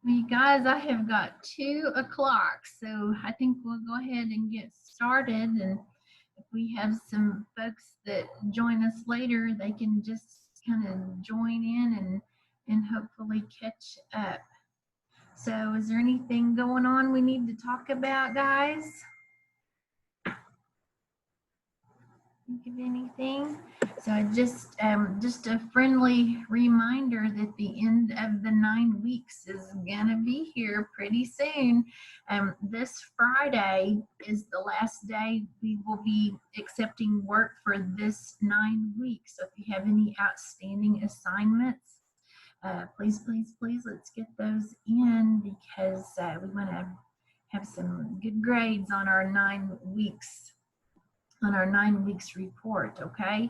Well, you guys, I have got 2 o'clock, so I think we'll go ahead and get started. And if we have some folks that join us later, they can just kind of join in and hopefully catch up. So, is there anything going on we need to talk about, guys? Think of anything? So just a friendly reminder that the end of the 9 weeks is gonna be here pretty soon. This Friday is the last day we will be accepting work for this 9 weeks. So if you have any outstanding assignments, please, please, please, let's get those in because we want to have some good grades on our 9 weeks report, okay?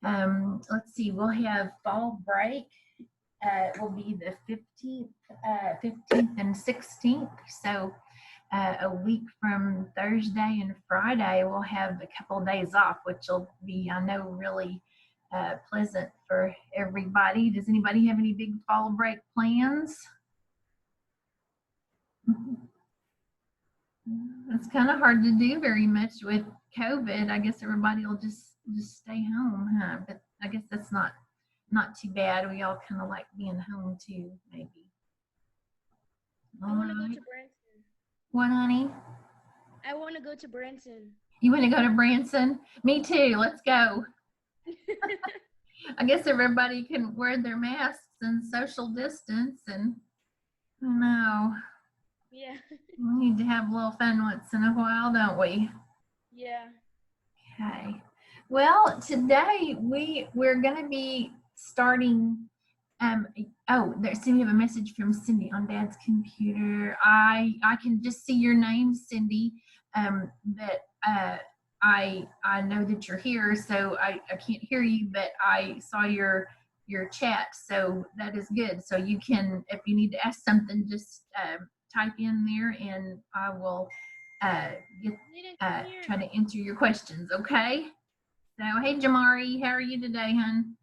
Let's see, we'll have fall break. It will be the 15th and 16th. So a week from Thursday and Friday, we'll have a couple of days off, which will be, I know, really pleasant for everybody. Does anybody have any big fall break plans? It's kind of hard to do very much with COVID. I guess everybody will just stay home, huh? But I guess that's not too bad. We all kind of like being home too, maybe. I want to go to Branson. What, honey? I want to go to Branson. You want to go to Branson? Me too. Let's go. I guess everybody can wear their masks and social distance, and I don't know. Yeah. We need to have a little fun once in a while, don't we? Yeah. Okay. Well, today we're going to be starting. We have a message from Cindy on Dad's computer. I can just see your name, Cindy. But I know that you're here, so I can't hear you, but I saw your chat, so that is good. So you can, if you need to ask something, just type in there, and I will try to answer your questions. Okay. So hey, Jamari, how are you today, hon?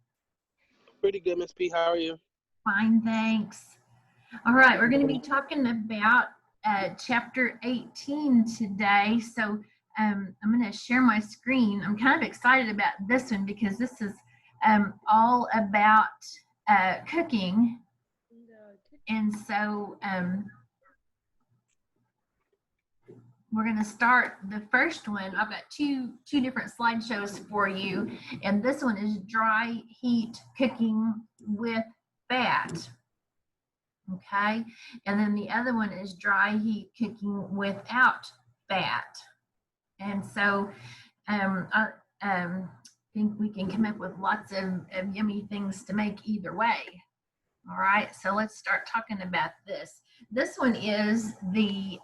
Pretty good, Miss P. How are you? Fine, thanks. All right, we're going to be talking about chapter 18 today. So I'm going to share my screen. I'm kind of excited about this one because this is all about cooking. And so we're going to start the first one. I've got two different slideshows for you. And this one is dry heat cooking with fat. Okay. And then the other one is dry heat cooking without fat. And so I think we can come up with lots of yummy things to make either way. All right. So let's start talking about this. This one is the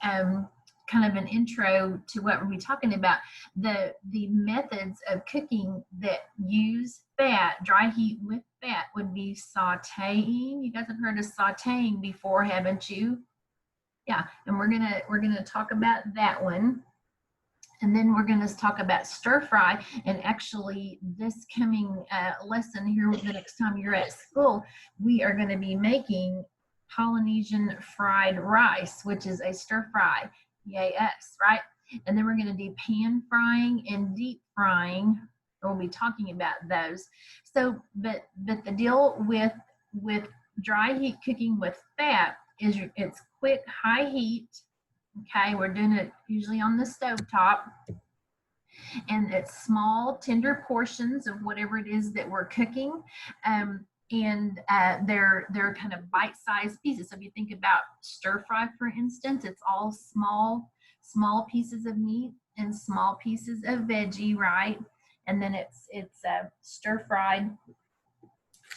kind of an intro to what we'll be talking about, the methods of cooking that use fat. Dry heat with fat would be sauteing. You guys have heard of sauteing before, haven't you? Yeah, and we're gonna talk about that one. And then we're going to talk about stir fry. And actually, this coming lesson here, the next time you're at school, we are going to be making Polynesian fried rice, which is a stir fry. Yes, right? And then we're going to do pan frying and deep frying. We'll be talking about those. So, but the deal with dry heat cooking with fat is it's quick, high heat. Okay, we're doing it usually on the stove top, and it's small, tender portions of whatever it is that we're cooking, and they're kind of bite-sized pieces. So if you think about stir fry, for instance, it's all small pieces of meat and small pieces of veggie, right? And then it's stir fried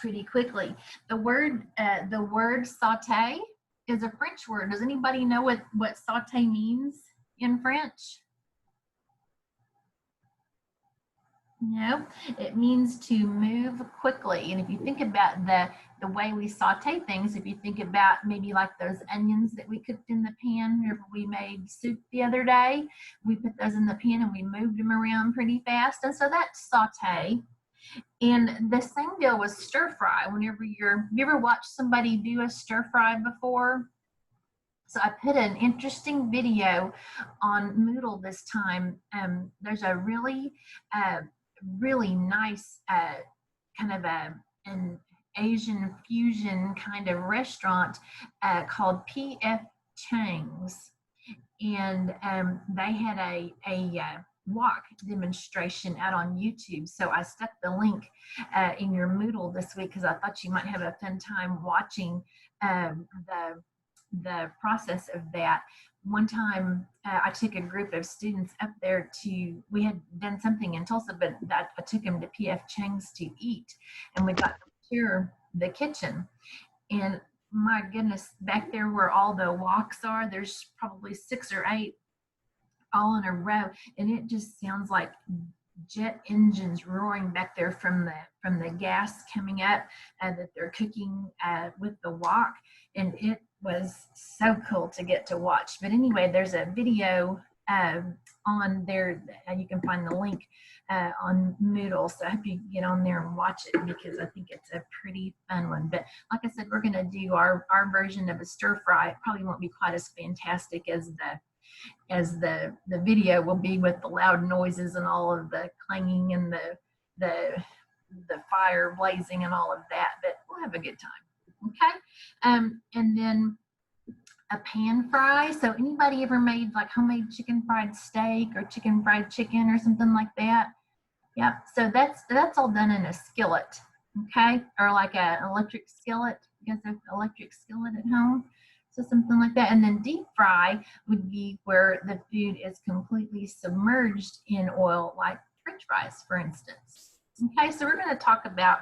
pretty quickly. The word saute is a French word. Does anybody know what saute means in French? No, it means to move quickly. And if you think about the way we saute things, if you think about maybe like those onions that we cooked in the pan whenever we made soup the other day, we put those in the pan and we moved them around pretty fast. And so that's saute. And the same deal with stir fry. Whenever you ever watched somebody do a stir fry before? So I put an interesting video on Moodle this time. There's a really nice kind of an Asian fusion kind of restaurant called P.F. Chang's, and they had a walk demonstration out on YouTube. So I stuck the link in your Moodle this week because I thought you might have a fun time watching the process of that. One time I took a group of students up there we had done something in Tulsa, but I took them to P.F. Chang's to eat, and we got to tour the kitchen. And my goodness, back there where all the woks are, there's probably 6 or 8 all in a row, and it just sounds like jet engines roaring back there from the gas coming up that they're cooking with the wok, and it was so cool to get to watch. But anyway, there's a video on there, and you can find the link on Moodle. So I hope you get on there and watch it because I think it's a pretty fun one. But like I said, we're going to do our version of a stir fry. It probably won't be quite as fantastic as the video will be, with the loud noises and all of the clanging and the fire blazing and all of that. But we'll have a good time. Okay. And then a pan fry. So anybody ever made like homemade chicken fried steak or chicken fried chicken or something like that? Yeah. So that's all done in a skillet. Okay. Or like an electric skillet. You guys have an electric skillet at home? So something like that. And then deep fry would be where the food is completely submerged in oil, like French fries, for instance. Okay. So we're going to talk about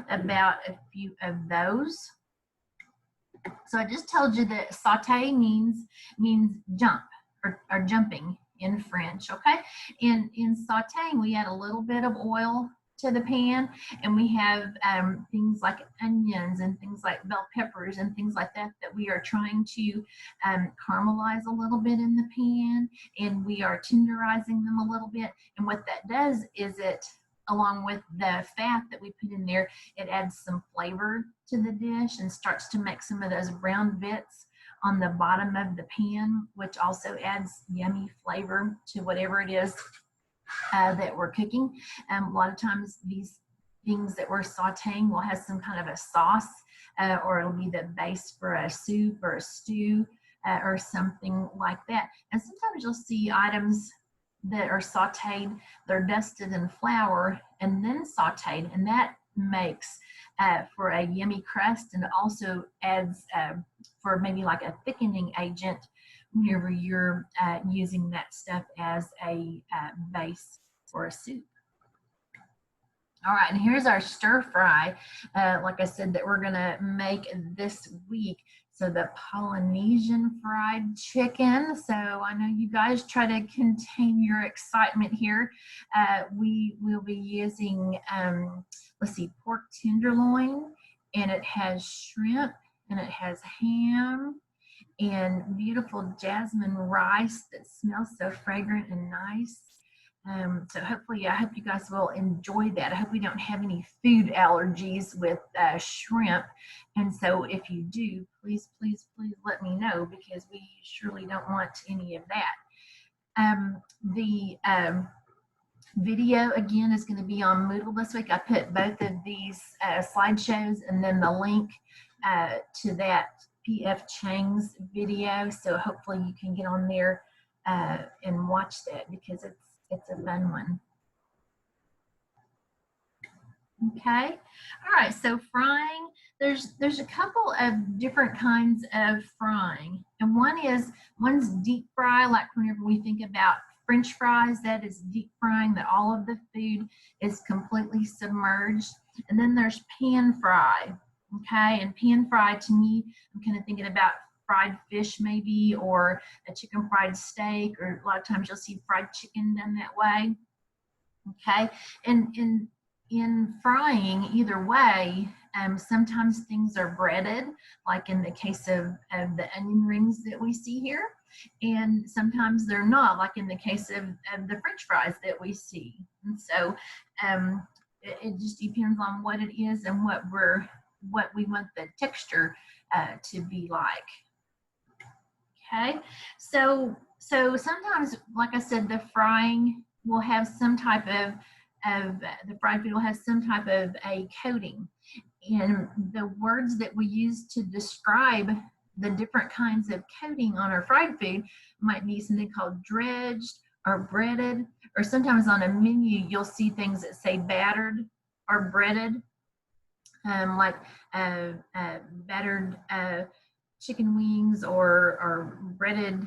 a few of those. So I just told you that sauté means jump or jumping in French, okay? In sautéing, we add a little bit of oil to the pan, and we have things like onions and things like bell peppers and things like that we are trying to caramelize a little bit in the pan, and we are tenderizing them a little bit. And what that does is it, along with the fat that we put in there, it adds some flavor to the dish and starts to make some of those brown bits on the bottom of the pan, which also adds yummy flavor to whatever it is that we're cooking. A lot of times these things that we're sauteing will have some kind of a sauce, or it'll be the base for a soup or a stew or something like that. And sometimes you'll see items that are sauteed, they're dusted in flour and then sauteed, and that makes for a yummy crust, and also adds for maybe like a thickening agent whenever you're using that stuff as a base for a soup. All right, and here's our stir fry, like I said, that we're gonna make this week. So the Polynesian fried chicken. So I know you guys try to contain your excitement here. We will be using, let's see, pork tenderloin, and it has shrimp, and it has ham, and beautiful jasmine rice that smells so fragrant and nice. So hopefully, I hope you guys will enjoy that. I hope we don't have any food allergies with shrimp. And so if you do, please, please, please let me know, because we surely don't want any of that. The video, again, is going to be on Moodle this week. I put both of these slideshows and then the link to that P.F. Chang's video. So hopefully you can get on there and watch that, because it's a fun one. Okay. All right. So frying, there's a couple of different kinds of frying, and one's deep fry, like whenever we think about French fries, that is deep frying, that all of the food is completely submerged. And then there's pan fry. Okay. And pan fry, to me, I'm kind of thinking about fried fish maybe, or a chicken fried steak, or a lot of times you'll see fried chicken done that way. Okay. And in frying, either way, sometimes things are breaded, like in the case of the onion rings that we see here, and sometimes they're not, like in the case of the French fries that we see. And so it just depends on what it is and what we want the texture to be like. Okay, so sometimes, like I said, the frying will have some type of the fried food will have some type of a coating, and the words that we use to describe the different kinds of coating on our fried food might be something called dredged or breaded, or sometimes on a menu you'll see things that say battered or breaded, like battered chicken wings or breaded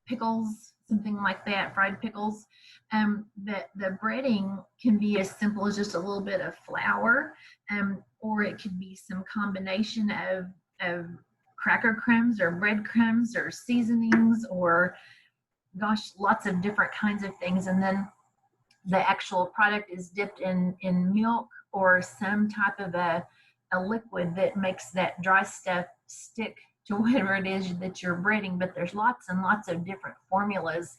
pickles, something like that, fried pickles. The breading can be as simple as just a little bit of flour, or it could be some combination of cracker crumbs or breadcrumbs or seasonings or, gosh, lots of different kinds of things. And then the actual product is dipped in milk or some type of a liquid that makes that dry stuff stick to whatever it is that you're breading. But there's lots and lots of different formulas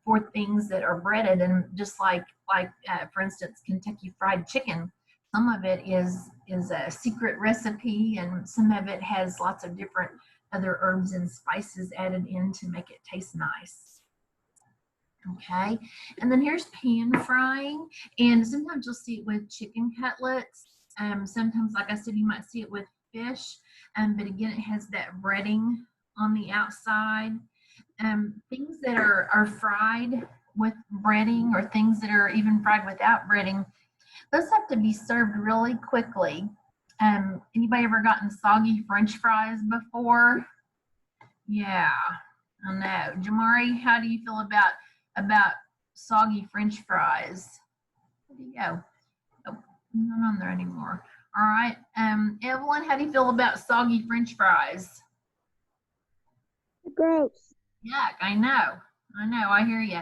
for things that are breaded. And just like for instance, Kentucky Fried Chicken, some of it is a secret recipe, and some of it has lots of different other herbs and spices added in to make it taste nice. Okay, and then here's pan frying, and sometimes you'll see it with chicken cutlets. Sometimes, like I said, you might see it with fish, but again, it has that breading on the outside. Things that are fried with breading, or things that are even fried without breading, those have to be served really quickly. Anybody ever gotten soggy French fries before? Yeah, I know. Jamari, how do you feel about soggy French fries? Where'd he go? Oh, not on there anymore. All right. Evelyn, how do you feel about soggy French fries? Gross. Yuck, I know. I hear you.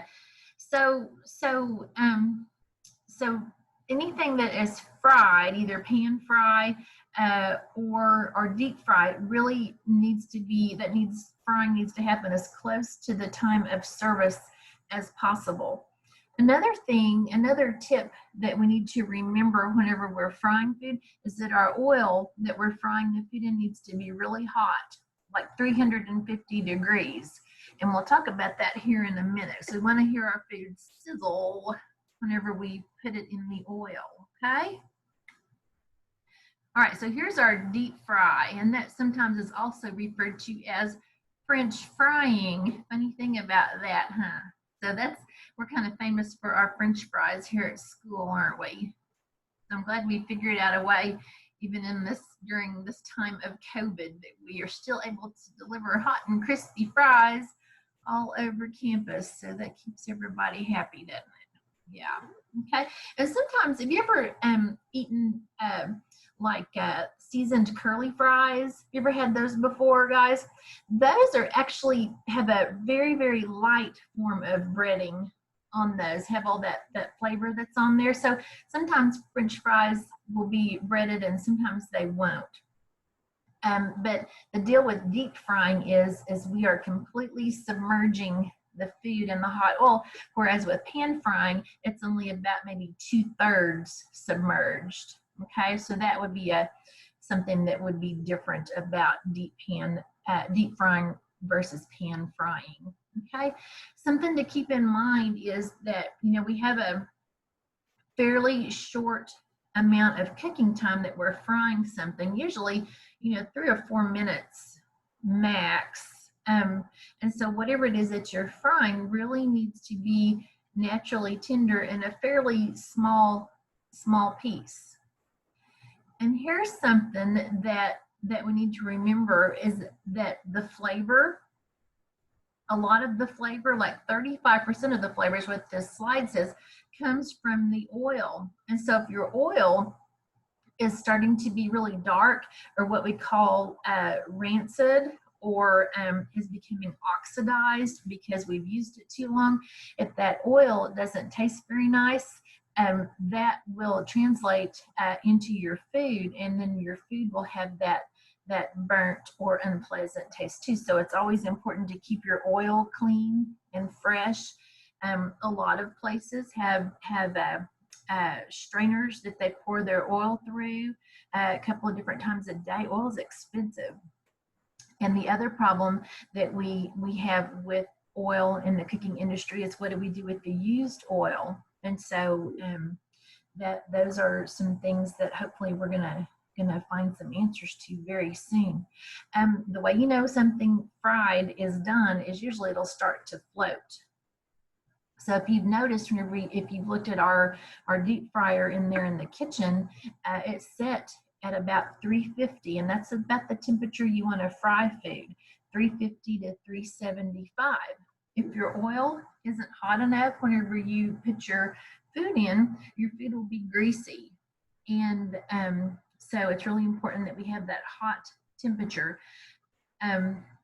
So anything that is fried, either pan fry or deep fry, really frying needs to happen as close to the time of service as possible. Another tip that we need to remember whenever we're frying food is that our oil that we're frying the food in needs to be really hot, like 350 degrees. And we'll talk about that here in a minute. So we want to hear our food sizzle whenever we put it in the oil, okay? All right, so here's our deep fry, and that sometimes is also referred to as French frying. Funny thing about that, huh? So we're kind of famous for our French fries here at school, aren't we? So I'm glad we figured out a way, even during this time of COVID, that we are still able to deliver hot and crispy fries all over campus. So that keeps everybody happy, doesn't it? Yeah. Okay. And sometimes, have you ever eaten seasoned curly fries? You ever had those before, guys? Those actually have a very, very light form of breading on those, have all that flavor that's on there. So sometimes French fries will be breaded and sometimes they won't. But the deal with deep frying is we are completely submerging the food in the hot oil, whereas with pan frying, it's only about maybe 2/3 submerged. Okay, so that would be something that would be different about deep frying versus pan frying. Okay, something to keep in mind is that we have a fairly short amount of cooking time that we're frying something, usually 3 or 4 minutes max. And so whatever it is that you're frying really needs to be naturally tender in a fairly small piece. And here's something that we need to remember is that the flavor, a lot of the flavor, like 35% of the flavors, what this slide says, comes from the oil. And so if your oil is starting to be really dark, or what we call rancid, or is becoming oxidized because we've used it too long, if that oil doesn't taste very nice, that will translate into your food, and then your food will have that burnt or unpleasant taste too. So it's always important to keep your oil clean and fresh. A lot of places have strainers that they pour their oil through a couple of different times a day. Oil is expensive. And the other problem that we have with oil in the cooking industry is what do we do with the used oil? And so that those are some things that hopefully we're gonna find some answers to very soon. The way you know something fried is done is usually it'll start to float. So if you've noticed, if you've looked at our deep fryer in there in the kitchen, it's set at about 350, and that's about the temperature you want to fry food, 350 to 375. If your oil isn't hot enough, whenever you put your food in, your food will be greasy. And so it's really important that we have that hot temperature.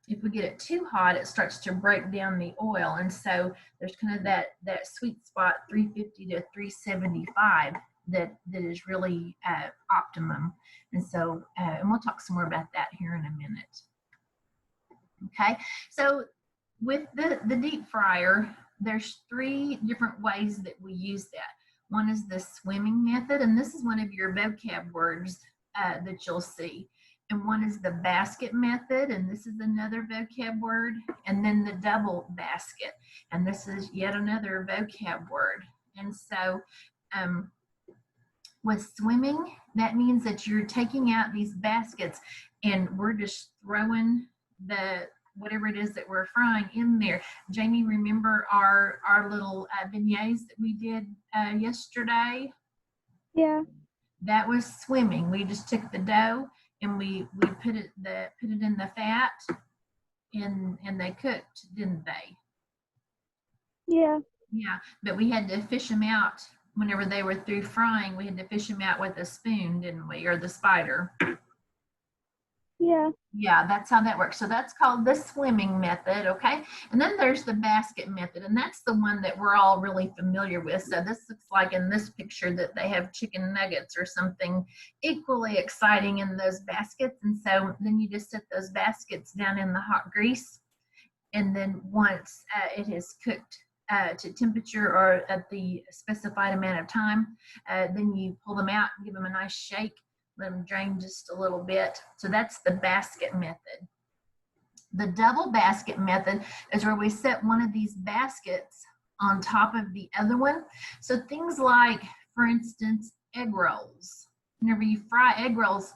If we get it too hot, it starts to break down the oil. And so there's kind of that sweet spot, 350 to 375, that is really optimum. And so, and we'll talk some more about that here in a minute. Okay, so with the deep fryer, there's 3 different ways that we use that. One is the swimming method, and this is one of your vocab words that you'll see. And one is the basket method, and this is another vocab word. And then the double basket, and this is yet another vocab word. And so with swimming, that means that you're taking out these baskets and we're just throwing the whatever it is that we're frying in there. Jamie, remember our little beignets that we did yesterday? Yeah. That was swimming. We just took the dough and we put it in the fat, and they cooked, didn't they? Yeah. Yeah, but we had to fish them out whenever they were through frying. We had to fish them out with a spoon, didn't we, or the spider? Yeah. Yeah, that's how that works. So that's called the swimming method, okay? And then there's the basket method, and that's the one that we're all really familiar with. So this looks like in this picture that they have chicken nuggets or something equally exciting in those baskets. And so then you just set those baskets down in the hot grease, and then once it is cooked to temperature or at the specified amount of time, then you pull them out and give them a nice shake. Let them drain just a little bit. So that's the basket method. The double basket method is where we set one of these baskets on top of the other one. So things like, for instance, egg rolls. Whenever you fry egg rolls,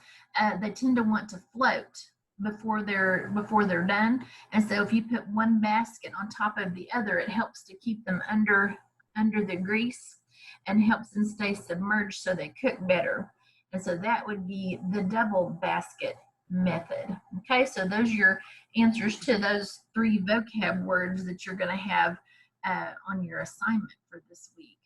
they tend to want to float before they're done. And so if you put one basket on top of the other, it helps to keep them under the grease and helps them stay submerged so they cook better. And so that would be the double basket method. Okay, so those are your answers to those 3 vocab words that you're going to have on your assignment for this week.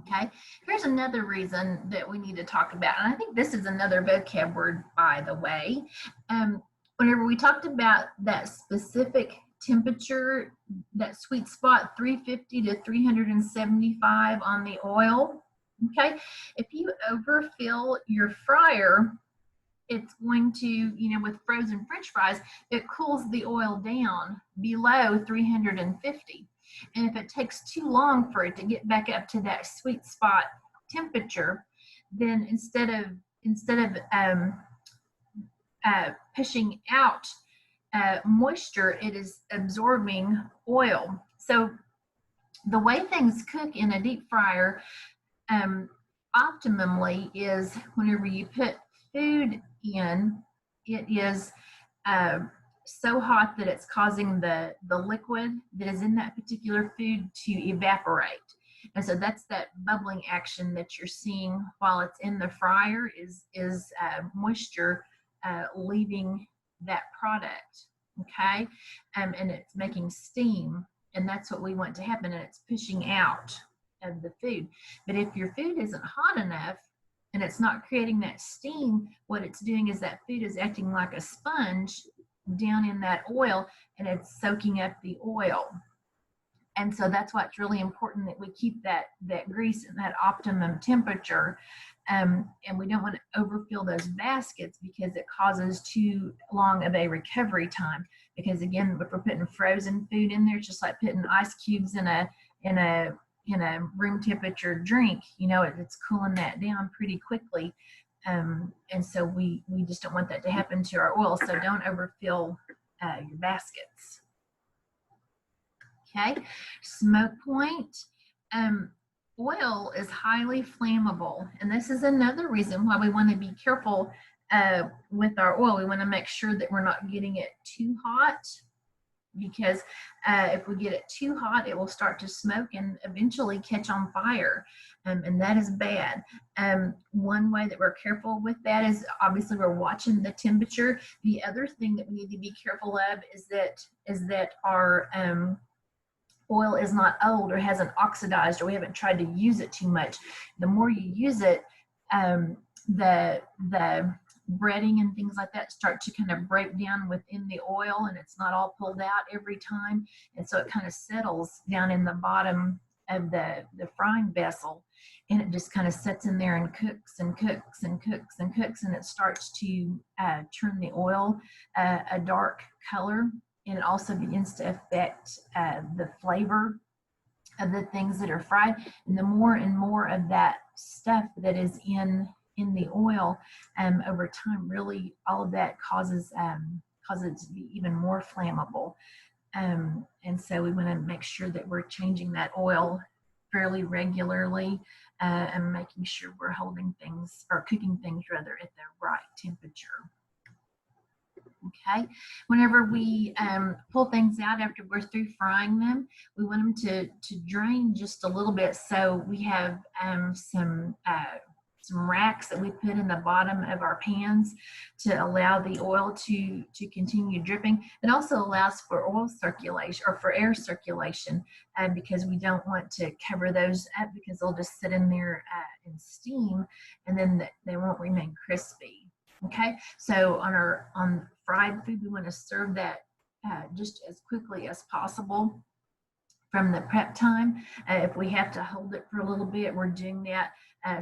Okay, here's another reason that we need to talk about, and I think this is another vocab word, by the way. Whenever we talked about that specific temperature, that sweet spot, 350 to 375 on the oil, okay, if you overfill your fryer, it's going to, with frozen French fries, it cools the oil down below 350. And if it takes too long for it to get back up to that sweet spot temperature, then instead of pushing out moisture, it is absorbing oil. So the way things cook in a deep fryer optimally is whenever you put food in, it is so hot that it's causing the liquid that is in that particular food to evaporate. And so that's that bubbling action that you're seeing while it's in the fryer is moisture leaving that product, okay? And it's making steam, and that's what we want to happen, and it's pushing out of the food. But if your food isn't hot enough and it's not creating that steam, what it's doing is that food is acting like a sponge down in that oil, and it's soaking up the oil. And so that's why it's really important that we keep that grease at that optimum temperature. And we don't want to overfill those baskets because it causes too long of a recovery time. Because again, if we're putting frozen food in there, it's just like putting ice cubes in a room temperature drink, it's cooling that down pretty quickly. And so we just don't want that to happen to our oil. So don't overfill your baskets. Okay, smoke point. Oil is highly flammable, and this is another reason why we want to be careful with our oil. We want to make sure that we're not getting it too hot, because if we get it too hot, it will start to smoke and eventually catch on fire, and that is bad. One way that we're careful with that is obviously we're watching the temperature. The other thing that we need to be careful of is that our oil is not old or hasn't oxidized, or we haven't tried to use it too much. The more you use it, the breading and things like that start to kind of break down within the oil, and it's not all pulled out every time, and so it kind of settles down in the bottom of the frying vessel, and it just kind of sits in there and cooks and cooks and cooks and cooks, and it starts to turn the oil a dark color, and it also begins to affect the flavor of the things that are fried. And the more and more of that stuff that is in the oil over time, really all of that causes it to be even more flammable. And so we want to make sure that we're changing that oil fairly regularly and making sure we're holding things, or cooking things rather, at the right temperature. Okay, whenever we pull things out after we're through frying them, we want them to drain just a little bit. So we have some racks that we put in the bottom of our pans to allow the oil to continue dripping. It also allows for oil circulation, or for air circulation, because we don't want to cover those up, because they'll just sit in there and steam, and then they won't remain crispy. Okay, so on fried food, we want to serve that just as quickly as possible from the prep time. If we have to hold it for a little bit, we're doing that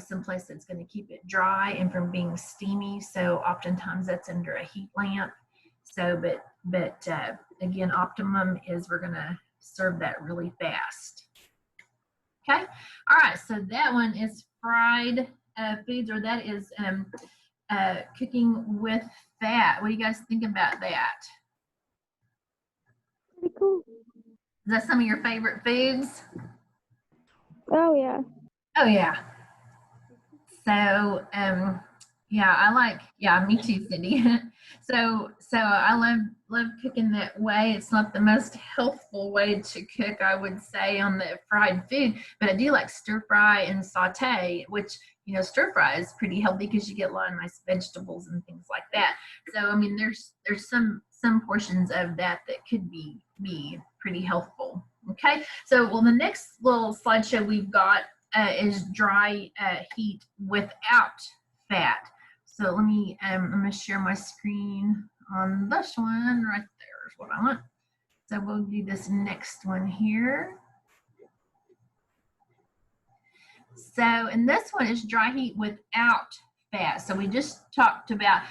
someplace that's going to keep it dry and from being steamy. So oftentimes that's under a heat lamp. So, but again, optimum is we're going to serve that really fast. Okay, all right. So that one is fried foods, or that is cooking with fat. What do you guys think about that? Pretty cool. Is that some of your favorite foods? Oh, yeah. Oh yeah. So yeah, me too, Cindy. so I love cooking that way. It's not the most healthful way to cook, I would say, on the fried food, but I do like stir fry and saute, which, you know, stir fry is pretty healthy because you get a lot of nice vegetables and things like that. So I mean, there's some portions of that could be pretty healthful. Okay, so well, the next little slideshow we've got is dry heat without fat. So let me, I'm going to share my screen on this one right there is what I want. So we'll do this next one here. So, and this one is dry heat without fat. So we just talked about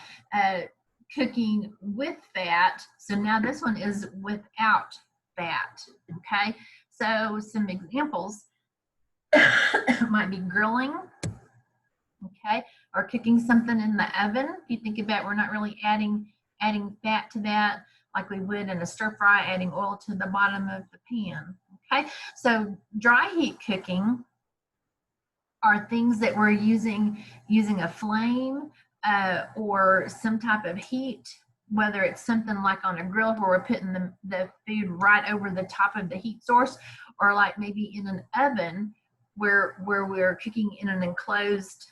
cooking with fat. So now this one is without fat. Okay, so some examples might be grilling, okay, or cooking something in the oven. If you think about it, we're not really adding fat to that like we would in a stir fry, adding oil to the bottom of the pan. Okay, so dry heat cooking are things that we're using a flame or some type of heat, whether it's something like on a grill where we're putting the food right over the top of the heat source, or like maybe in an oven where we're cooking in an enclosed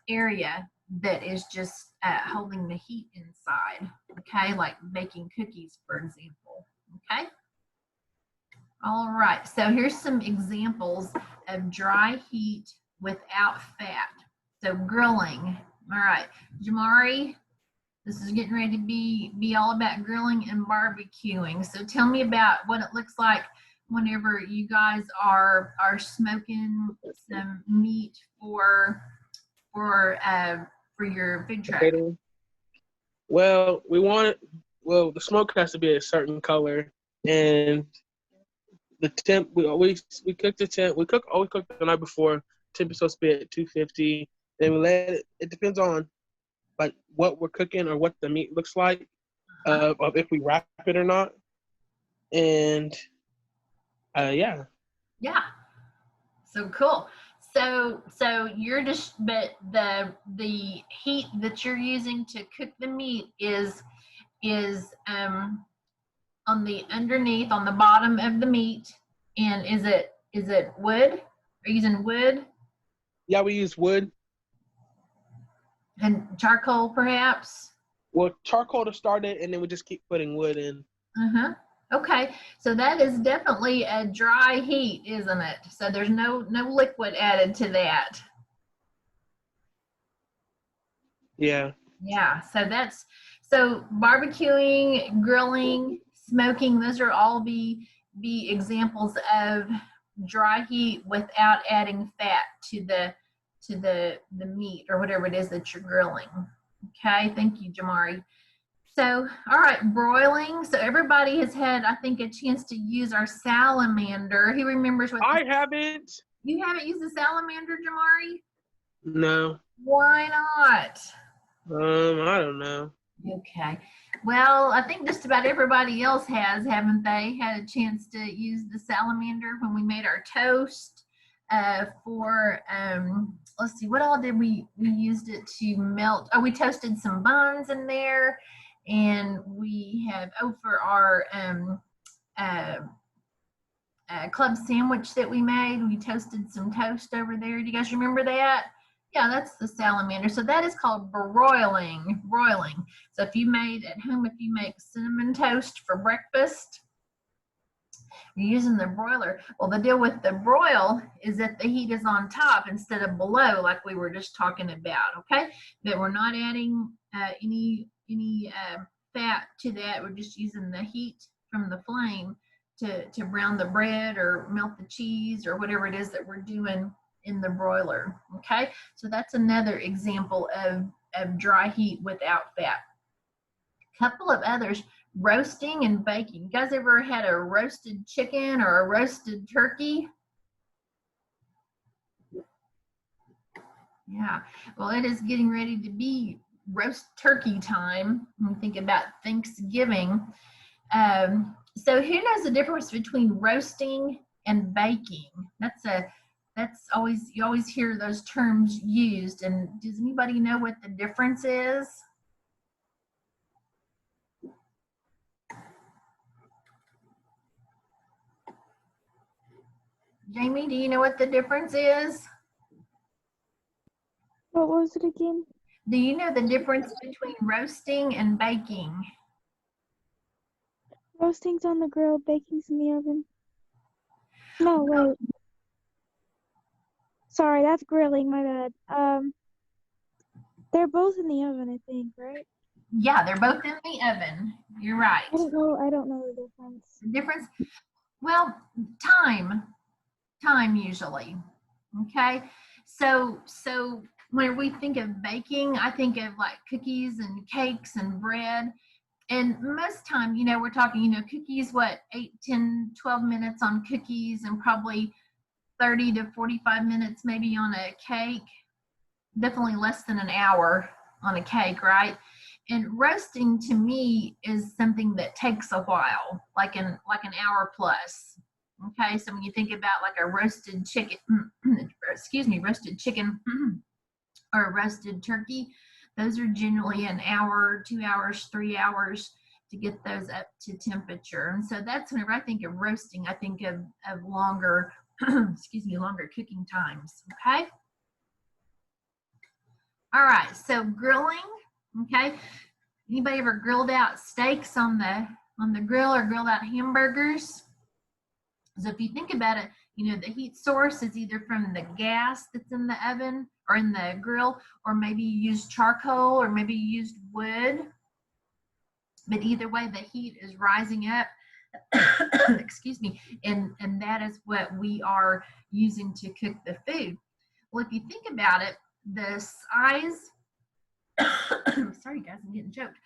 area that is just holding the heat inside, okay, like baking cookies, for example. Okay, all right, so here's some examples of dry heat without fat. So grilling. All right, Jamari, this is getting ready to be all about grilling and barbecuing. So tell me about what it looks like whenever you guys are smoking some meat for your food truck. Well, the smoke has to be a certain color, and the temp we cook the temp. We cook the night before. Temp is supposed to be at 250. Then we let it. It depends on like what we're cooking or what the meat looks like, of if we wrap it or not. And yeah. Yeah. So cool. So you're just, but the heat that you're using to cook the meat is on the underneath, on the bottom of the meat. And is it wood? Are you using wood Yeah, we use wood. and charcoal perhaps? Well, charcoal to start it, and then we just keep putting wood in. Uh-huh. Okay. So that is definitely a dry heat, isn't it? So there's no liquid added to that. Yeah. Yeah. So barbecuing, grilling, smoking, those are all be examples of dry heat without adding fat to the meat or whatever it is that you're grilling. Okay. Thank you, Jamari. So, all right, broiling. So everybody has had, I think, a chance to use our salamander. Who remembers what I haven't. you haven't used the salamander, Jamari? No. Why not? I don't know. Okay. Well, I think just about everybody else has, haven't they? Had a chance to use the salamander when we made our toast for, let's see, what all did we used it to melt? Oh, we toasted some buns in there. And we have, for our club sandwich that we made, we toasted some toast over there. Do you guys remember that? Yeah, that's the salamander. So that is called broiling. Broiling. So if you made at home, if you make cinnamon toast for breakfast, you're using the broiler. Well, the deal with the broil is that the heat is on top instead of below, like we were just talking about. Okay, that we're not adding any fat to that. We're just using the heat from the flame to brown the bread or melt the cheese or whatever it is that we're doing in the broiler. Okay, so that's another example of dry heat without fat. A couple of others: roasting and baking. You guys ever had a roasted chicken or a roasted turkey? Yeah, well, it is getting ready to be roast turkey time. When we think about Thanksgiving. So who knows the difference between roasting and baking? That's always, you always hear those terms used. And does anybody know what the difference is? Jamie, do you know what the difference is? What was it again? Do you know the difference between roasting and baking? Roasting's on the grill, baking's in the oven. No, wait. Sorry, that's grilling, my bad. They're both in the oven, I think, right? Yeah, they're both in the oven. You're right. I don't know the difference. The difference, well, time usually. Okay, so when we think of baking, I think of like cookies and cakes and bread. And most time, we're talking, cookies, what, 8, 10, 12 minutes on cookies, and probably 30 to 45 minutes maybe on a cake. Definitely less than an hour on a cake, right? And roasting to me is something that takes a while, like an hour plus. Okay, so when you think about like a roasted chicken, roasted chicken or a roasted turkey, those are generally an hour, 2 hours, 3 hours to get those up to temperature. And so that's whenever I think of roasting, I think of longer, longer cooking times. Okay. All right. So grilling. Okay. Anybody ever grilled out steaks on the grill or grilled out hamburgers? So if you think about it, the heat source is either from the gas that's in the oven or in the grill, or maybe you use charcoal, or maybe you used wood. But either way, the heat is rising up, excuse me, and that is what we are using to cook the food. Well, if you think about it, the size, sorry guys, I'm getting choked.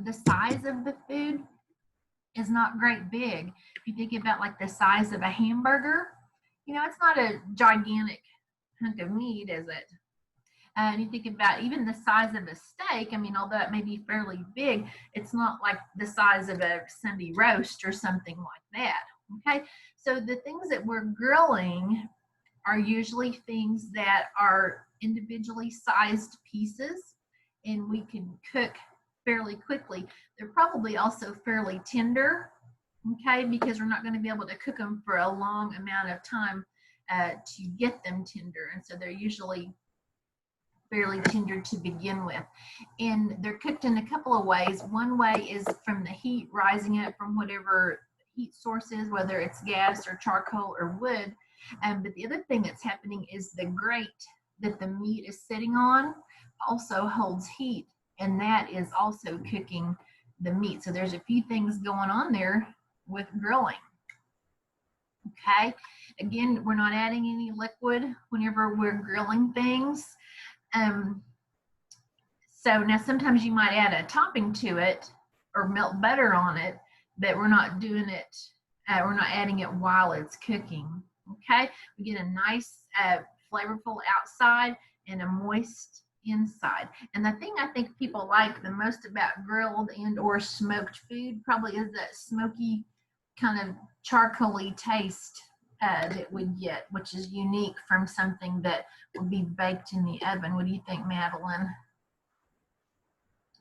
The size of the food is not great big. If you think about like the size of a hamburger, it's not a gigantic hunk of meat, is it? And you think about even the size of a steak. I mean, although it may be fairly big, it's not like the size of a Sunday roast or something like that. Okay, so the things that we're grilling are usually things that are individually sized pieces, and we can cook fairly quickly. They're probably also fairly tender, okay, because we're not going to be able to cook them for a long amount of time to get them tender, and so they're usually fairly tender to begin with. And they're cooked in a couple of ways. One way is from the heat rising up from whatever heat source is, whether it's gas or charcoal or wood. But the other thing that's happening is the grate that the meat is sitting on also holds heat, and that is also cooking the meat. So there's a few things going on there with grilling. Okay, again, we're not adding any liquid whenever we're grilling things. So now sometimes you might add a topping to it or melt butter on it, but we're not doing it, we're not adding it while it's cooking. Okay, we get a nice flavorful outside and a moist inside. And the thing I think people like the most about grilled and or smoked food probably is that smoky kind of charcoaly taste that we get, which is unique from something that would be baked in the oven. What do you think, Madeline?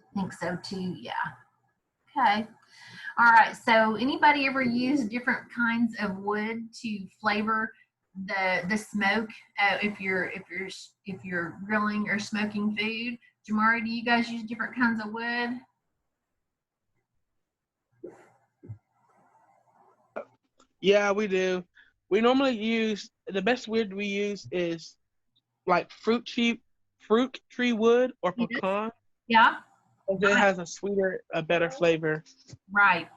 I think so too, yeah. Okay. All right, so anybody ever use different kinds of wood to flavor the smoke if you're grilling or smoking food? Jamari, do you guys use different kinds of wood? Yeah, we do. We normally use, the best wood we use is like fruit tree wood or Yes. pecan. Yeah. It has a sweeter, a better flavor. Right.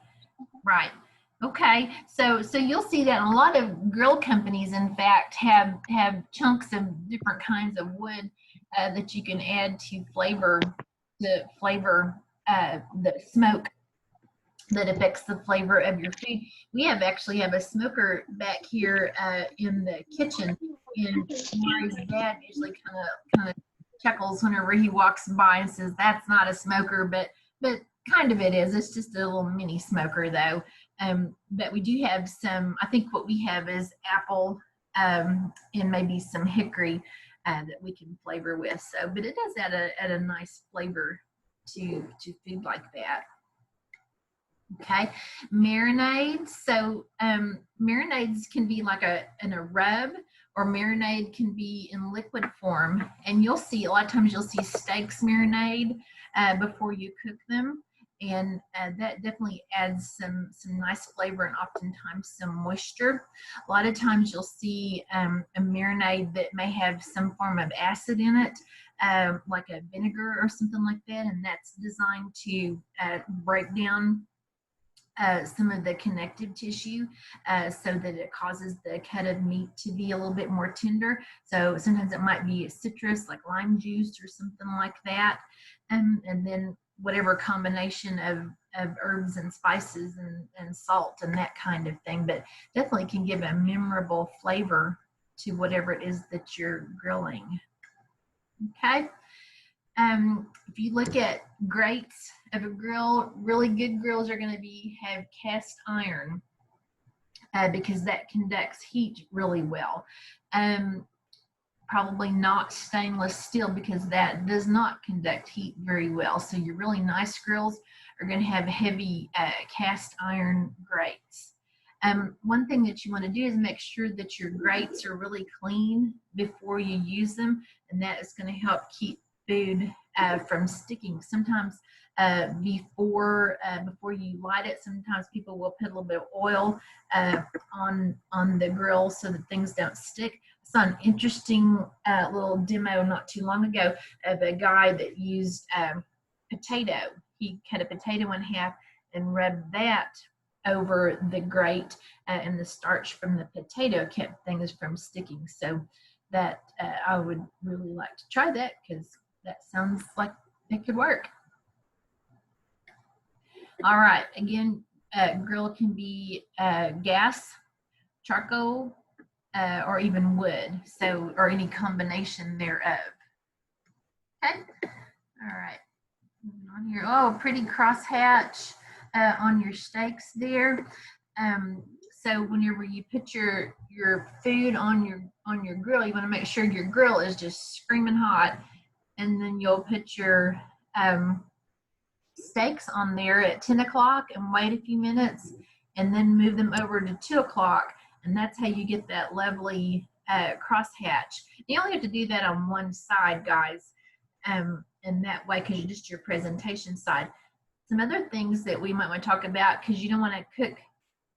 Okay, so you'll see that a lot of grill companies, in fact, have chunks of different kinds of wood that you can add to flavor the smoke that affects the flavor of your food. We actually have a smoker back here in the kitchen, and Mari's dad usually kind of chuckles whenever he walks by and says, "That's not a smoker," but kind of it is. It's just a little mini smoker though. But we do have some, I think what we have is apple and maybe some hickory that we can flavor with. So, but it does add a nice flavor to food like that. Okay, marinades. So marinades can be like in a rub, or marinade can be in liquid form. And you'll see, a lot of times you'll see steaks marinade before you cook them. And that definitely adds some nice flavor and oftentimes some moisture. A lot of times you'll see a marinade that may have some form of acid in it, like a vinegar or something like that, and that's designed to break down some of the connective tissue so that it causes the cut of meat to be a little bit more tender. So sometimes it might be a citrus like lime juice or something like that. And then whatever combination of herbs and spices and salt and that kind of thing, but definitely can give a memorable flavor to whatever it is that you're grilling. Okay. If you look at grates of a grill, really good grills are going to have cast iron because that conducts heat really well. Probably not stainless steel because that does not conduct heat very well. So your really nice grills are going to have heavy cast iron grates. One thing that you want to do is make sure that your grates are really clean before you use them, and that is going to help keep food from sticking. Sometimes before you light it, sometimes people will put a little bit of oil on the grill so that things don't stick. I saw an interesting little demo not too long ago of a guy that used potato. He cut a potato in half and rubbed that over the grate, and the starch from the potato kept things from sticking. So that I would really like to try that because that sounds like it could work. All right, again, grill can be gas, charcoal, or even wood, so, or any combination thereof. Okay. All right. Moving on here. Oh, pretty crosshatch on your steaks there. So whenever you put your food on your grill, you want to make sure your grill is just screaming hot, and then you'll put your steaks on there at 10 o'clock and wait a few minutes, and then move them over to 2 o'clock, and that's how you get that lovely crosshatch. You only have to do that on one side, guys, and that way, because just your presentation side. Some other things that we might want to talk about, because you don't want to cook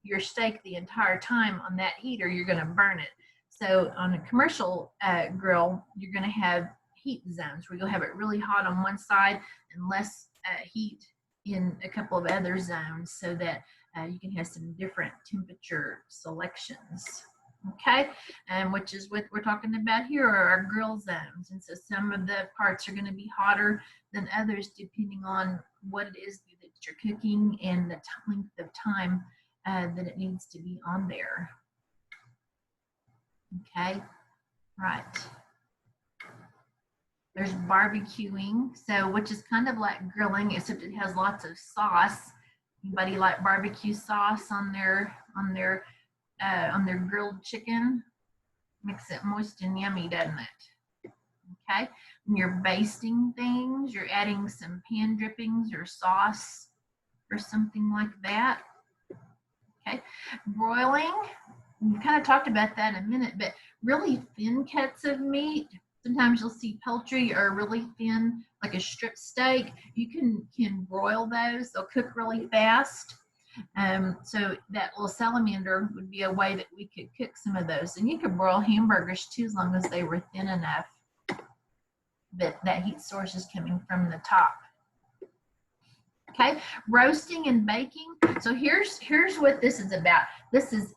your steak the entire time on that heat or you're going to burn it. So on a commercial grill, you're going to have heat zones where you'll have it really hot on one side and less heat in a couple of other zones, so that you can have some different temperature selections. Okay, and which is what we're talking about here are our grill zones. And so some of the parts are going to be hotter than others depending on what it is that you're cooking and the length of time that it needs to be on there. Okay, right. There's barbecuing, so which is kind of like grilling, except it has lots of sauce. Anybody like barbecue sauce on their grilled chicken? Makes it moist and yummy, doesn't it? Okay, when you're basting things, you're adding some pan drippings or sauce or something like that. Okay, broiling, we kind of talked about that in a minute, but really thin cuts of meat. Sometimes you'll see poultry or really thin, like a strip steak. You can broil those. They'll cook really fast. So that little salamander would be a way that we could cook some of those. And you could broil hamburgers too, as long as they were thin enough that that heat source is coming from the top. Okay, roasting and baking. So here's what this is about. This is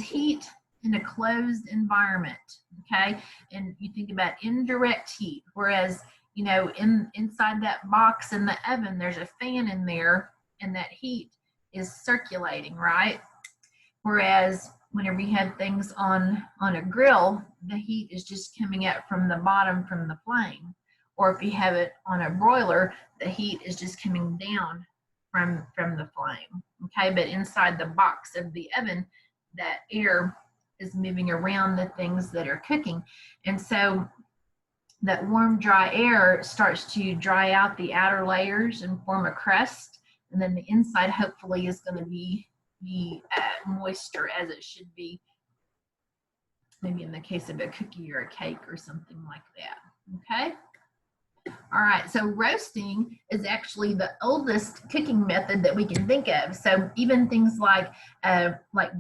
heat in a closed environment. Okay, and you think about indirect heat, whereas inside that box in the oven, there's a fan in there, and that heat is circulating, right? Whereas whenever you have things on a grill, the heat is just coming out from the bottom from the flame. Or if you have it on a broiler, the heat is just coming down from the flame. Okay, but inside the box of the oven, that air is moving around the things that are cooking. And so that warm, dry air starts to dry out the outer layers and form a crust. And then the inside hopefully is going to be moister as it should be, maybe in the case of a cookie or a cake or something like that. Okay. All right, so roasting is actually the oldest cooking method that we can think of. So even things like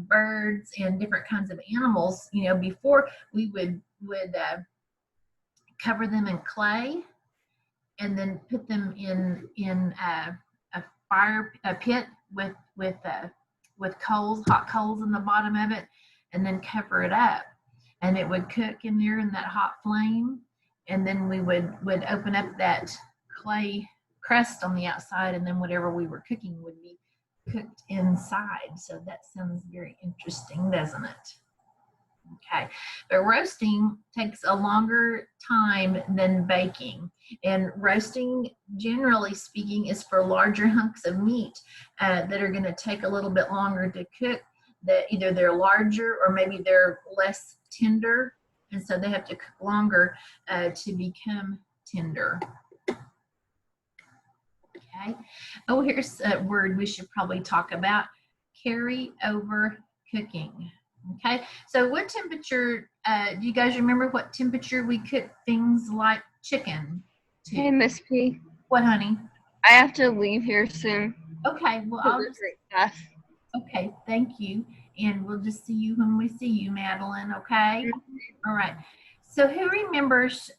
birds and different kinds of animals, before we would cover them in clay and then put them in a pit with coals, hot coals in the bottom of it, and then cover it up, and it would cook in there in that hot flame. And then we would open up that clay crust on the outside, and then whatever we were cooking would be cooked inside. So that sounds very interesting, doesn't it? Okay, but roasting takes a longer time than baking. And roasting, generally speaking, is for larger hunks of meat that are going to take a little bit longer to cook. That either they're larger or maybe they're less tender. And so they have to cook longer to become tender. Okay. Oh, here's a word we should probably talk about: carry over cooking. Okay. So what temperature, do you guys remember what temperature we cook things like chicken to? Hey, Miss P. What, honey? I have to leave here soon. Okay. Well, okay. Thank you. And we'll just see you when we see you, Madeline, okay? All right. So who remembers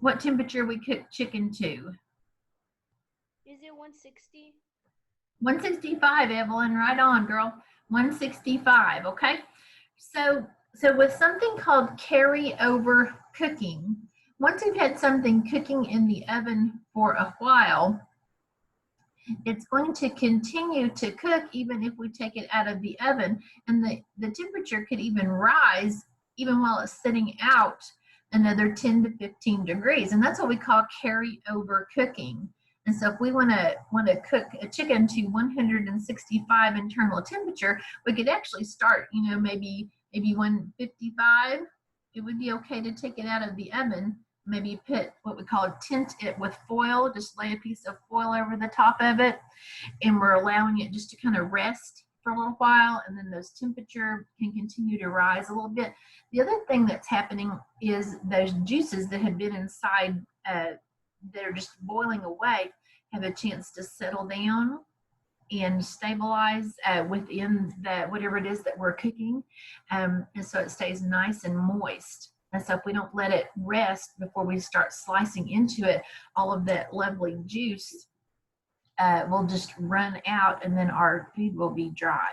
what temperature we cook chicken to? Is it 160? 165, Evelyn. Right on, girl. 165, okay? So with something called carry-over cooking, once you've had something cooking in the oven for a while, it's going to continue to cook even if we take it out of the oven, and the temperature could even rise even while it's sitting out another 10 to 15 degrees. And that's what we call carryover cooking. And so if we want to cook a chicken to 165 internal temperature, we could actually start, you know, maybe 155. It would be okay to take it out of the oven. Maybe put what we call tint it with foil, just lay a piece of foil over the top of it, and we're allowing it just to kind of rest for a little while, and then those temperature can continue to rise a little bit. The other thing that's happening is those juices that have been inside that are just boiling away have a chance to settle down and stabilize within whatever it is that we're cooking, and so it stays nice and moist. And so if we don't let it rest before we start slicing into it, all of that lovely juice will just run out, and then our food will be dry.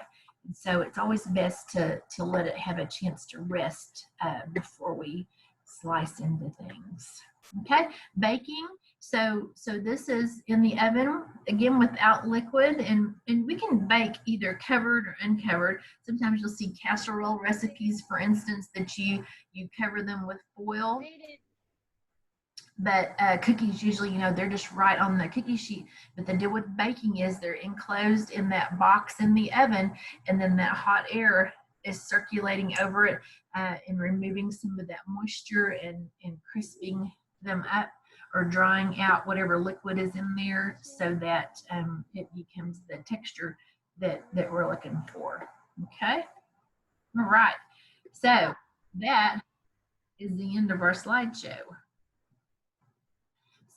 And so it's always best to let it have a chance to rest before we slice into things. Okay, baking. So this is in the oven, again, without liquid, and we can bake either covered or uncovered. Sometimes you'll see casserole recipes, for instance, that you cover them with foil. But cookies usually, you know, they're just right on the cookie sheet. But the deal with baking is they're enclosed in that box in the oven, and then that hot air is circulating over it and removing some of that moisture and crisping them up, or drying out whatever liquid is in there, so that it becomes the texture that we're looking for. Okay, all right, so that is the end of our slideshow.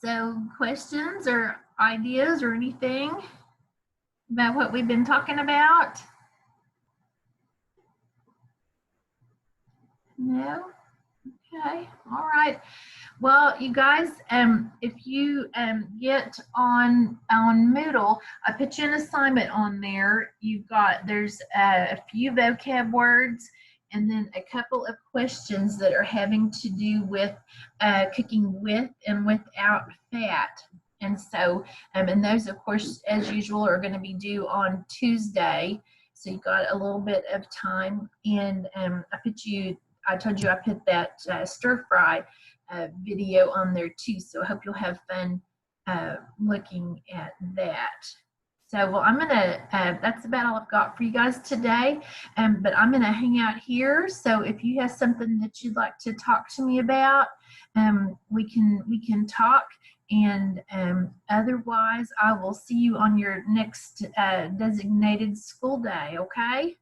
So questions or ideas or anything about what we've been talking about? No? Okay, all right. Well, you guys, if you get on Moodle, I put you an assignment on there. There's a few vocab words, and then a couple of questions that are having to do with cooking with and without fat. And so, and those, of course, as usual, are going to be due on Tuesday. So you've got a little bit of time. And I told you I put that stir fry video on there too. So I hope you'll have fun looking at that. So, well, I'm gonna, that's about all I've got for you guys today. But I'm gonna hang out here. So if you have something that you'd like to talk to me about, we can talk. And otherwise, I will see you on your next designated school day, okay?